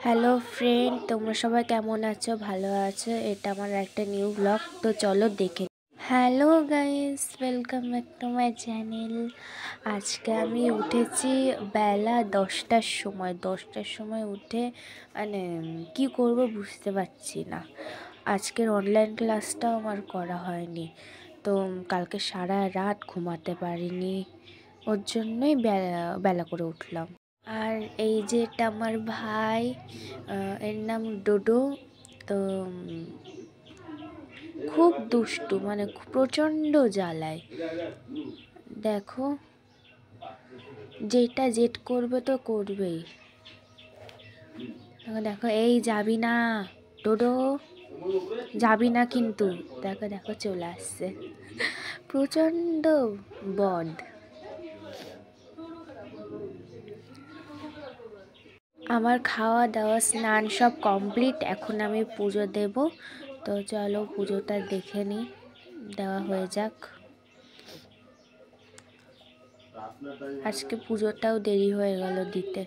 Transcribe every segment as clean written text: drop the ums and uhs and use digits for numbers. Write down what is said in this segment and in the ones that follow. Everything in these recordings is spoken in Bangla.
হ্যালো ফ্রেন্ড, তোমরা সবাই কেমন আছো? ভালো আছো? এটা আমার একটা নিউ ব্লগ, তো চলো দেখে। Hello guys, welcome back to my channel. আজকে আমি উঠেছি বেলা 10টার সময় উঠে মানে কি করব বুঝতে পারছি না। আজকের অনলাইন ক্লাসটাও আমার করা হয়নি, তো কালকে সারা রাত ঘুমাতে পারিনি, ওর জন্যই বেলা করে উঠলাম। আর এই যে এটা আমার ভাই, এর নাম ডোডো। তো খুব দুষ্টু, মানে প্রচণ্ড জ্বালায়। দেখো, যেটা জেদ করবে তো করবেই। দেখো, এই যাবি না ডোডো, যাবি না কিন্তু। দেখো দেখো চলে আসছে, প্রচণ্ড বদ। আমার খাওয়া দাওয়া স্নান সব কমপ্লিট, এখন আমি পুজো দেব। তো চলো পুজোটা দেখে নিই, দেওয়া হয়ে যাক। আজকে পুজোটাও দেরি হয়ে গেল দিতে।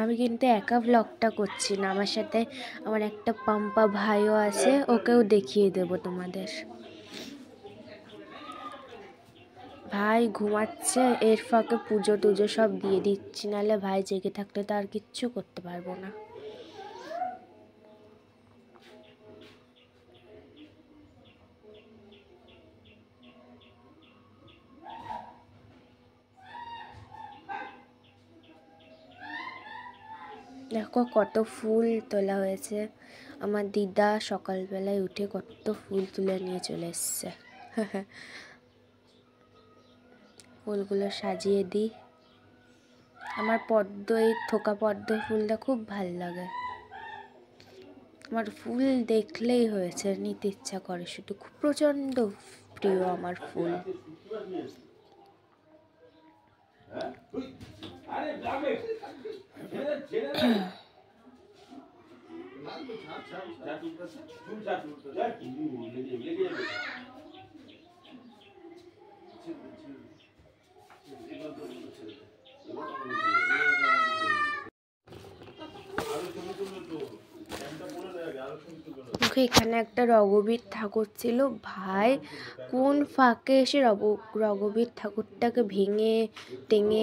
আমি কিন্তু একা ব্লগটা করছি না, আমার সাথে আমার একটা পাম্পা ভাইও আছে, ওকেও দেখিয়ে দেব তোমাদের। ভাই ঘুমাচ্ছে, এর ফাঁকে পুজো টুজো সব দিয়ে দিচ্ছি, নাহলে ভাই জেগে থাকলে তো আর কিচ্ছু করতে পারবো না। দেখো কত ফুল তোলা হয়েছে, আমার দিদা সকালবেলায় উঠে কত ফুল তুলে নিয়ে চলে এসছে। ফুলগুলো সাজিয়ে দিই। আমার পদ্ম, এই থোকা পদ্ম ফুলটা খুব ভাল লাগে। আমার ফুল দেখলেই হয়েছে, নিতে ইচ্ছা করে শুধু, খুব প্রচণ্ড প্রিয় আমার ফুল। এখানে একটা রঘুবীর ঠাকুর ছিল, ভাই কোন ফাঁকে এসে রঘুবীর ঠাকুরটাকে ভেঙে টেঙে